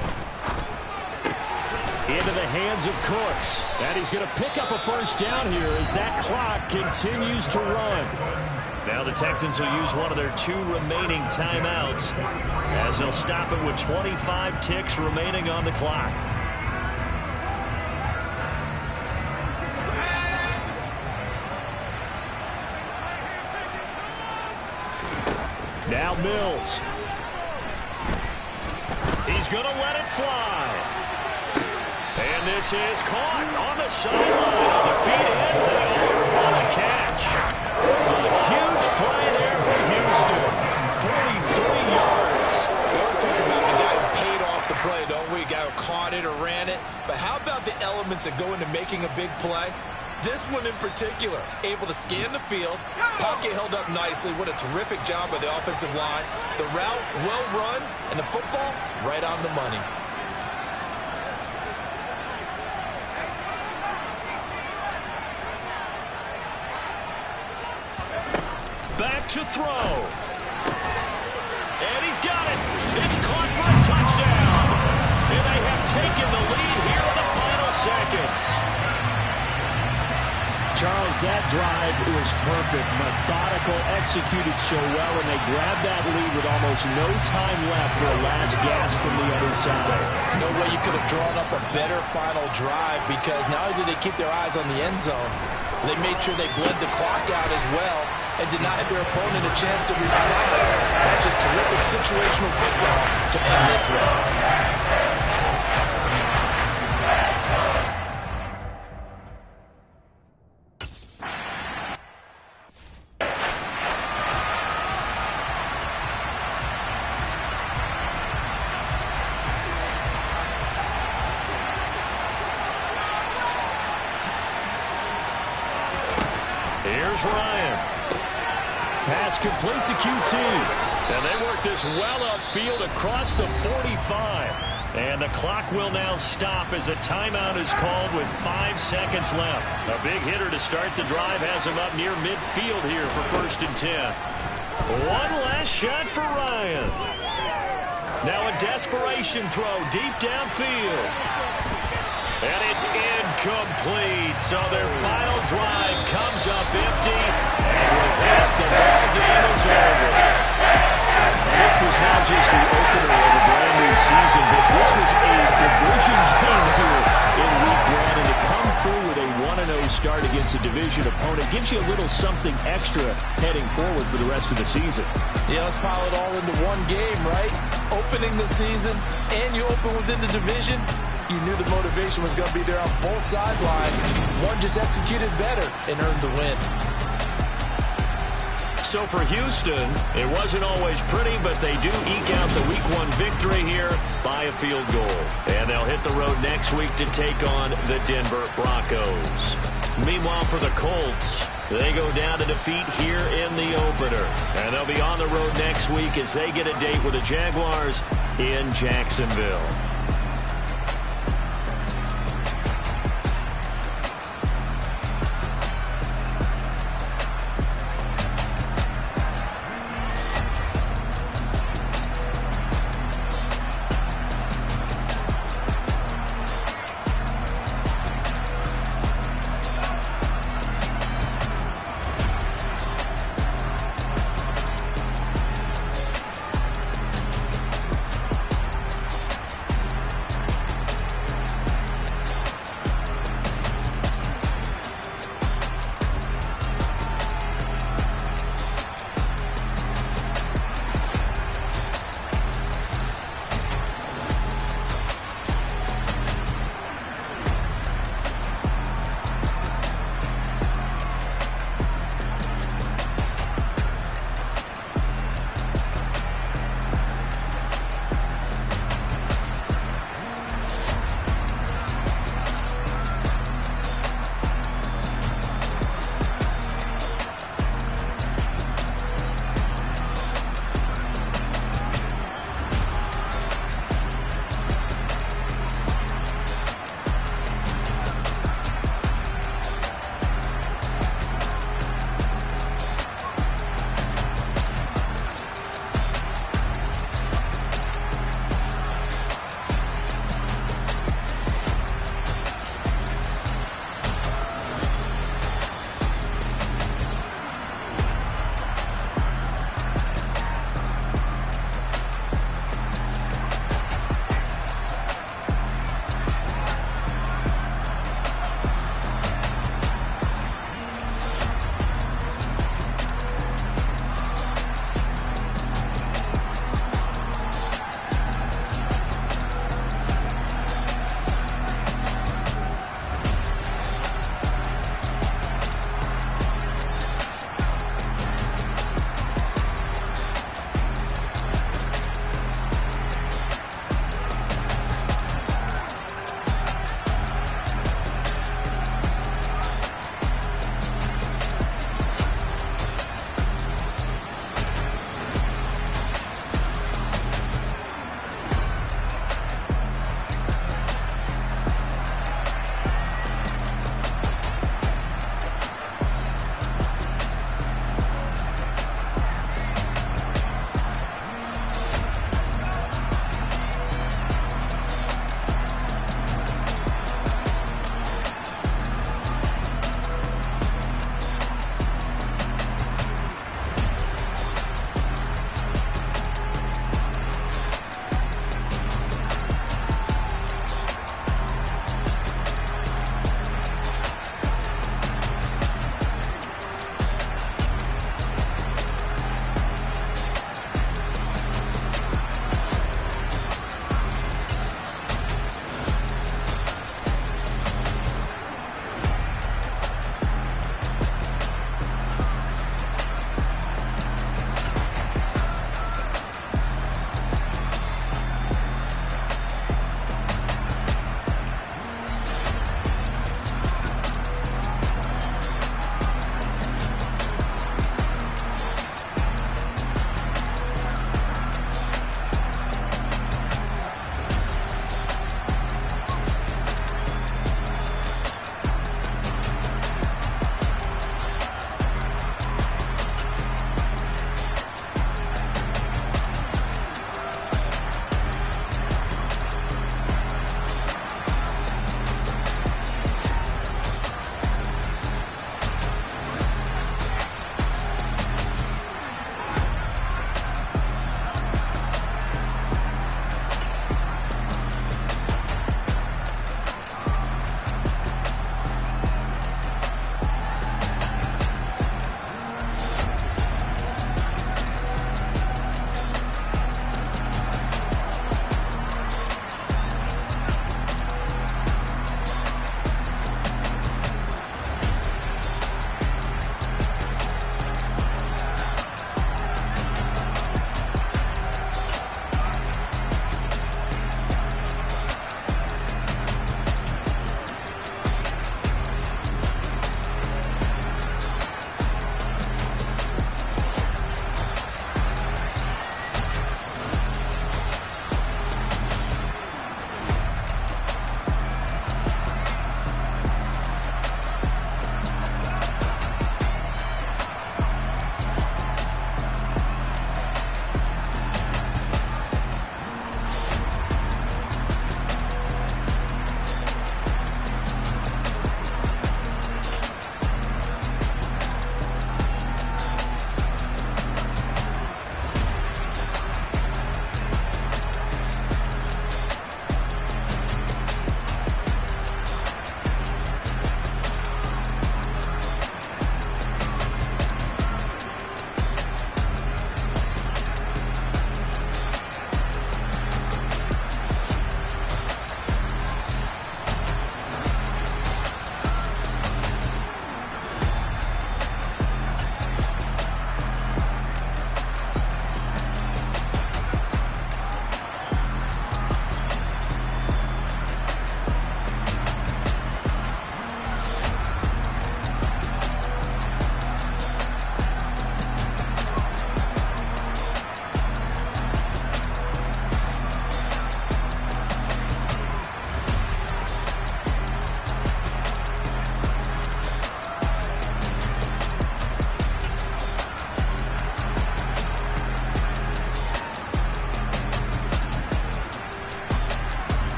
Into the hands of Cooks. And he's going to pick up a first down here as that clock continues to run. Now the Texans will use one of their 2 remaining timeouts as they'll stop it with 25 ticks remaining on the clock. Now Mills. He's going to let it fly. And this is caught on the sideline. On the feet in, on the catch. A huge play there for Houston. 43 yards. We always talk about the guy who paid off the play, don't we? The guy who caught it or ran it. But how about the elements that go into making a big play? This one in particular, able to scan the field, pocket held up nicely. What a terrific job by the offensive line. The route, well run, and the football, right on the money. Back to throw. And he's got it. It's caught for a touchdown. And they have taken the lead here in the final seconds. Charles, that drive was perfect. Methodical, executed so well, and they grabbed that lead with almost no time left for a last gasp from the other side. No way you could have drawn up a better final drive because not only did they keep their eyes on the end zone, they made sure they bled the clock out as well and denied their opponent a chance to respond. That's just terrific situational football to end this one. Here's Ryan. Pass complete to QT. And they work this well upfield across the 45. And the clock will now stop as a timeout is called with 5 seconds left. A big hitter to start the drive has him up near midfield here for 1st and 10. One last shot for Ryan. Now a desperation throw deep downfield. And it's incomplete. So their final drive comes up empty. And with that, the ball game is over. This was not just the opener of a brand new season, but this was a division game here in week 1. And to come through with a 1-0 start against a division opponent gives you a little something extra heading forward for the rest of the season. Yeah, let's pile it all into one game, right? Opening the season, and you open within the division. You knew the motivation was going to be there on both sidelines. One just executed better and earned the win. So for Houston, it wasn't always pretty, but they do eke out the Week 1 victory here by a field goal. And they'll hit the road next week to take on the Denver Broncos. Meanwhile, for the Colts, they go down to defeat here in the opener. And they'll be on the road next week as they get a date with the Jaguars in Jacksonville.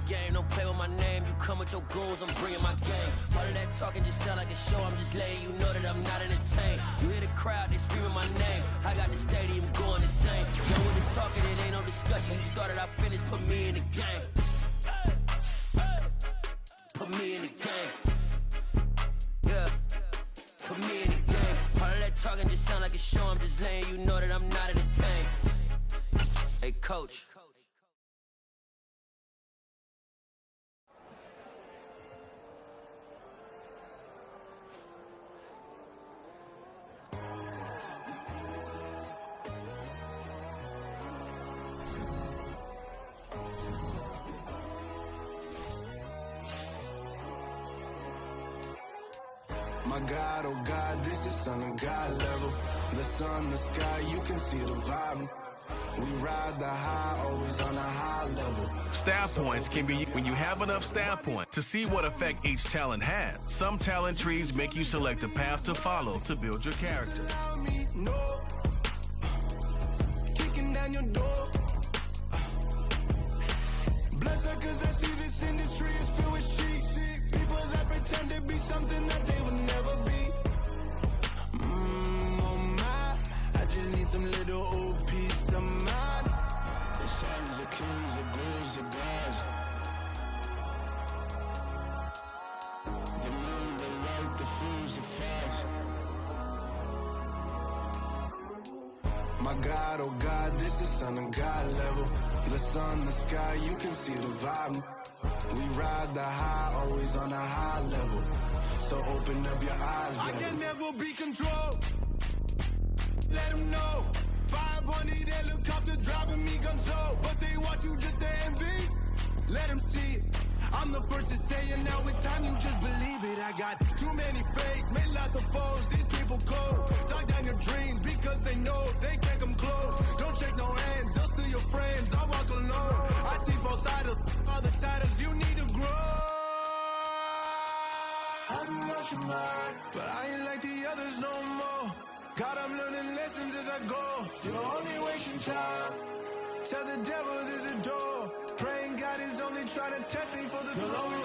game. Don't play with my name. You come with your goons, I'm bringing my game. All of that talking just sound like a show. I'm just letting you know that I'm not entertained. You hear the crowd, they screaming my name. I got the stadium going insane. Done with the talking, it ain't no discussion. You started, I finished, put me in the game. Put me in the game. Yeah. Put me in the game. All of that talking just sound like a show. I'm just letting you know that I'm not entertained. Hey, coach. My God, oh God, this is Son of God level. The sun, the sky, you can see the vibe. We ride the high, always on a high level. Staff points can be when you have enough staff points to see what effect each talent has. Some talent trees make you select a path to follow to build your character. No. Kicking down your door. Bloodsuckers, I see this industry is filled with sheep. People that pretend to be something that they will never be. Oh my, I just need some little old peace of mind. The sons of kings, the ghouls, the gods. The moon, the light, the fools, the facts. My God, oh God, this is Son of God level. The sun, the sky, you can see the vibe. We ride the high, always on a high level. So open up your eyes, baby. I can never be controlled. Let them know. 500 helicopters driving me gonzo. But they want you just to envy. Let them see it. I'm the first to say it, now it's time you just believe it. I got too many fakes, made lots of foes. These people cold. Talk down your dreams because they know they can't come close. Don't shake no hands, they'll steal your friends. I walk alone. I see false idols, other titles. You need to grow. I've been watching mine, but I ain't like the others no more. God, I'm learning lessons as I go. You're only wasting time. Tell the devil there's a door. Praying God is only trying to test me for the glory.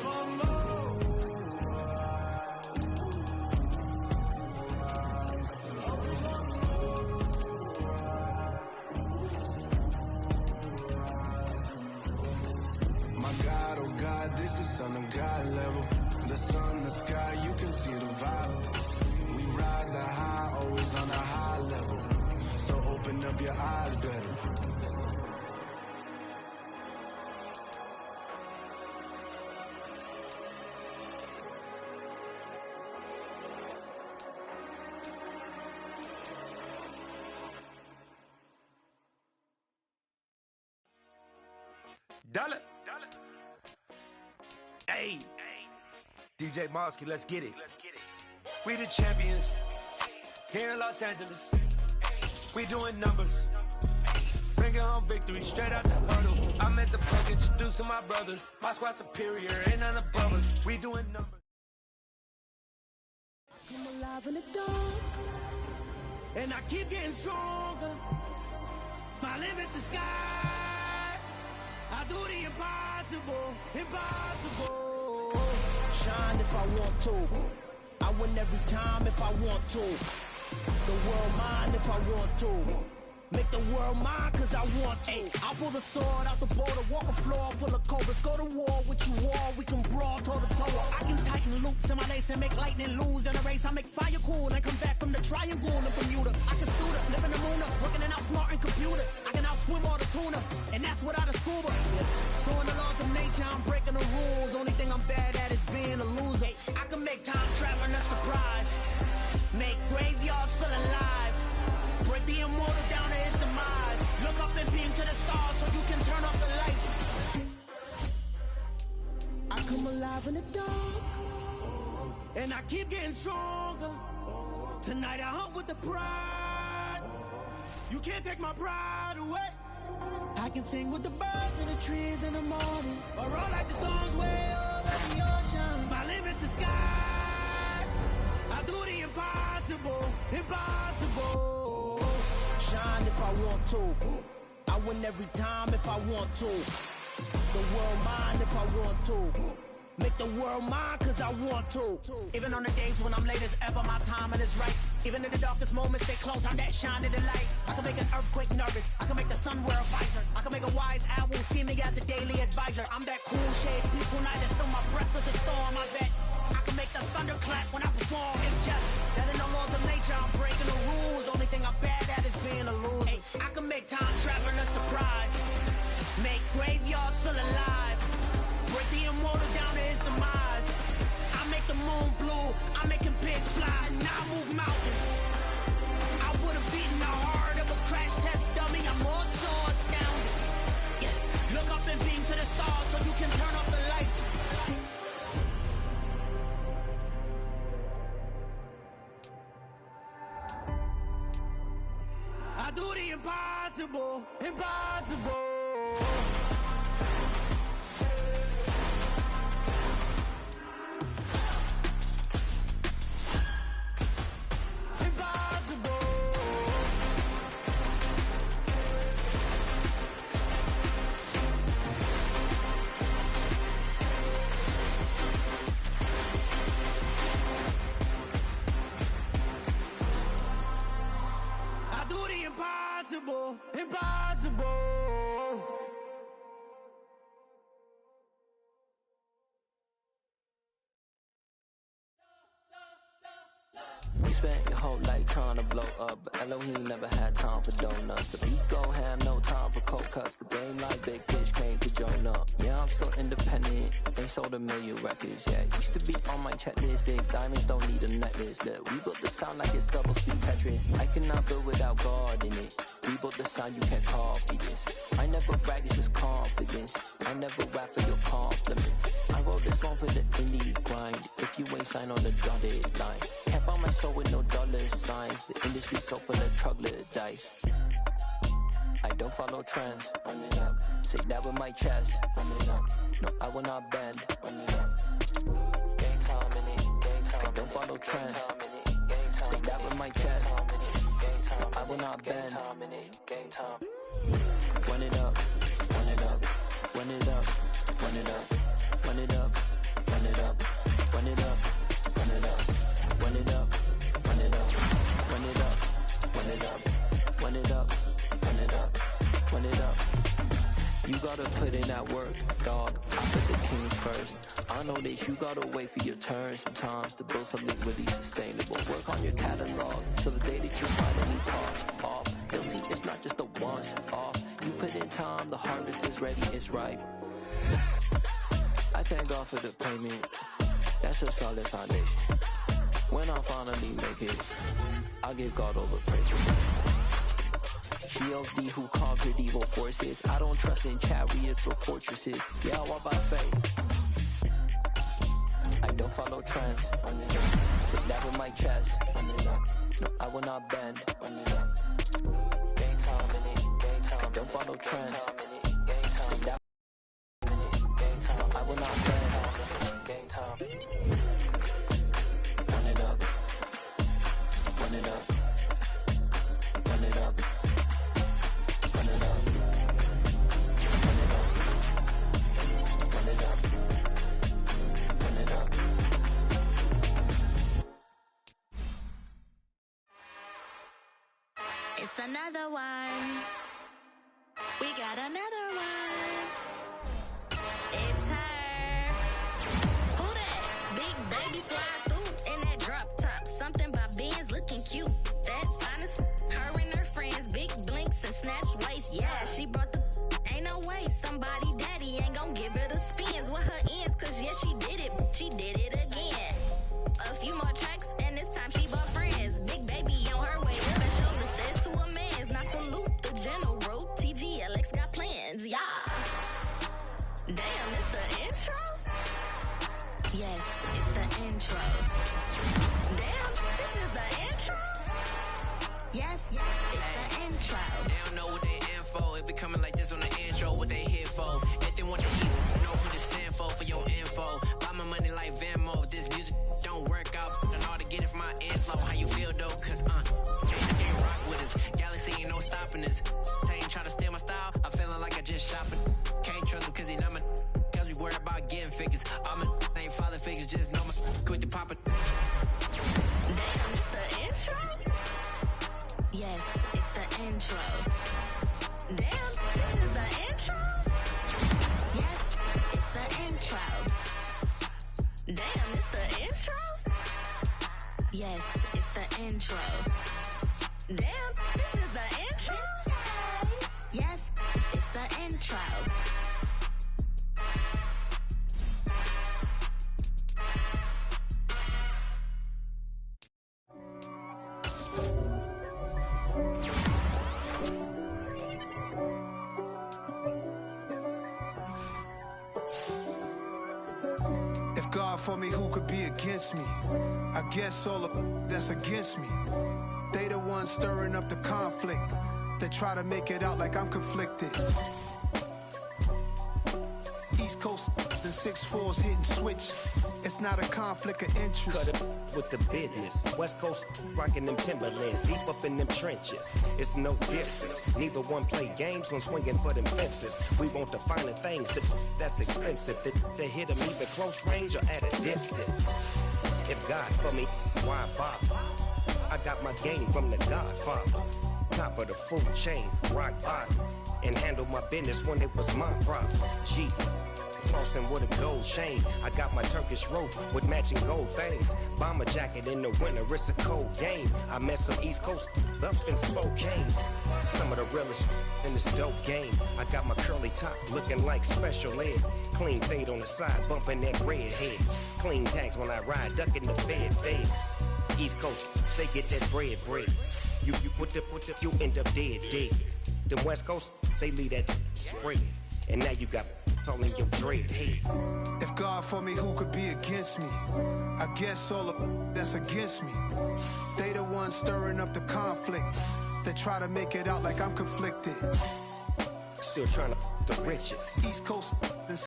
My God, oh God, this is Son of God level. The sun, the sky, you can see the vibe. We ride the high, always on a high level. So open up your eyes better. Dollar. Hey. DJ Mosky, let's get it. We the champions. Here in Los Angeles. We doing numbers. Bringing home victory straight out the huddle. I'm at the plug, introduced to my brothers. My squad superior, ain't none above us. We doing numbers. I'm alive in the dark, and I keep getting stronger. My limit's the sky. I do the impossible, impossible. Shine if I want to. I win every time if I want to. The world mine if I want to. Make the world mine cause I want to. I'll pull the sword out the border, walk a floor full of cobras. Go to war with you all, we can brawl toe to toe. I can tighten loops in my lace and make lightning lose in a race. I make fire cool and come back from the triangle in Bermuda. I can suit up, live in the moon up, working and outsmarting computers. I can outswim all the tuna, and that's without a scuba. So in the laws of nature, I'm breaking the rules. Only thing I'm bad at is being a loser. I can make time traveling a surprise. Make graveyards feel alive. Break the immortal down to his demise. Look up and beam to the stars so you can turn off the lights. I come alive in the dark, and I keep getting stronger. Tonight I hunt with the pride. You can't take my pride away. I can sing with the birds and the trees in the morning, or roll like the storms way over the ocean. My limit's the sky. I do the impossible, impossible. Shine if I want to. I win every time if I want to. The world mine if I want to. Make the world mine cause I want to. Even on the days when I'm late as ever, my timing is right. Even in the darkest moments, stay close, I'm that shine in the light. I can make an earthquake nervous, I can make the sun wear a visor. I can make a wise owl see me as a daily advisor. I'm that cool shade, peaceful night, and still my breath is a storm, I bet. I can make the thunder clap when I perform. It's just that in the laws of nature, I'm breaking the rules. Only thing I'm bad at is being a loser. Hey, I can make time travel a surprise. Make graveyards feel alive. Break the immortal down to his demise. I make the moon blue, I'm making pigs fly. Now I move mountains. I would've beaten the heart of a crash test dummy. I'm more so astounded. Yeah. Look up and beam to the stars so you can turn off the lights. I do the impossible, impossible. Impossible, impossible. You spent your whole life trying to blow up, but Elohim never had time for donuts. The beat go ham, no time for cold cuts. The game like Big Pitch came to join up. Yeah, I'm still independent, ain't sold 1 million records. Yeah, used to be on my checklist. Big diamonds don't need a necklace. Look, we built the sound like it's double speed Tetris. I cannot build without God in it. We built the sound, you can't copy this. I never brag, it's just confidence. I never rap for your compliments. I wrote this one for the indie grind. If you ain't signed on the dotted line, can't buy my soul with no dollar signs. The industry so full of troglodytes. I don't follow trends. Run it up. Say that with my chest. Run it up. No, I will not bend. Run it up. Game time in it. Game time. I don't follow trends. Say that with my chest. No, I will not bend. Game time. Run it up. Run it up. Run it up. Run it up. Run it up. Run it up. Run it up. Run it up. Run it up. Run it up. Run it up. Run it up. Run it up. Run it up. Run it up. You gotta put in that work, dog. I put the king first. I know that you gotta wait for your turn sometimes to build something really sustainable. Work on your catalog so the day that you finally pop off, you'll see it's not just a once off. You put in time, the harvest is ready, it's ripe. I thank God for the payment. That's a solid foundation. When I finally make it, I'll give God over praise. G.O.D. who conquered evil forces. I don't trust in chariots or fortresses. Yeah, I walk by faith. I don't follow trends. Sit down with my chest. No, I will not bend. Game time in it. Game time. I don't follow trends. Sit down. No, I will not bend. Game time. Run it up. Run it up. Run it up. Run it up. Run it up. Run it up. Run it up. It's another one. We got another one. It's her. Who that? Big baby slide through in that drop top. Something by Benz looking cute. That's honest. Her and her friends, big blinks and snatch waist. Yeah, she brought the. Ain't no way somebody daddy ain't gon' give her the spins with her ends. Cause yeah, she did it. She did it again. A few more tracks and this time she bought friends. Big baby on her way. The shoulder says to a man's. Not salute the general. TGLX got plans. Yeah. Damn, it's the intro? Yes, it's the intro. Damn, this is the intro? Yes, it's the intro. They don't know what they in for. If it coming like this on the intro, what they here for? If they want to eat, know who to send for your info. Buy my money like Venmo. If this music don't work out, and all to get it from my inflow. How you feel though? Cause they can't rock with us. Galaxy ain't no stopping us. They ain't trying to steal my style. I'm feeling like I just shopping. Can't trust them cause frenzy. I'm a cause we worried about getting figures. I'm a ain't father figures, just know my quick to pop it. Damn, it's the intro? Yes, it's the intro. Damn, this is the intro? Yes, it's the intro. Damn, it's the intro? Yes, it's the intro. Damn, this is the intro? Yes, it's the intro. If God for me, who could be against me? I guess all of that's against me. They the ones stirring up the conflict. They try to make it out like I'm conflicted. East Coast, the 6'4's hitting switch. It's not a conflict of interest. Cut it with the business. West Coast rocking them Timberlands, deep up in them trenches. It's no difference. Neither one play games when swinging for them fences. We want the finer things that's expensive. They hit them either close range or at a distance. If God for me, why bother? I got my game from the Godfather. Top of the food chain, rock bottom. And handle my business when it was my problem. G. Flossing with a gold chain. I got my Turkish rope with matching gold things. Bomber jacket in the winter, it's a cold game. I met some East Coast up in Spokane. Some of the realest in this dope game. I got my curly top looking like special ed. Clean fade on the side, bumping that red head. Clean tags when I ride, ducking the feds. East Coast, they get that bread. You you end up dead. Them West Coast, they leave that spread. And now you got all in your dread head. If God for me, who could be against me? I guess all of that's against me. They the ones stirring up the conflict. They try to make it out like I'm conflicted. Still trying to the riches. East Coast.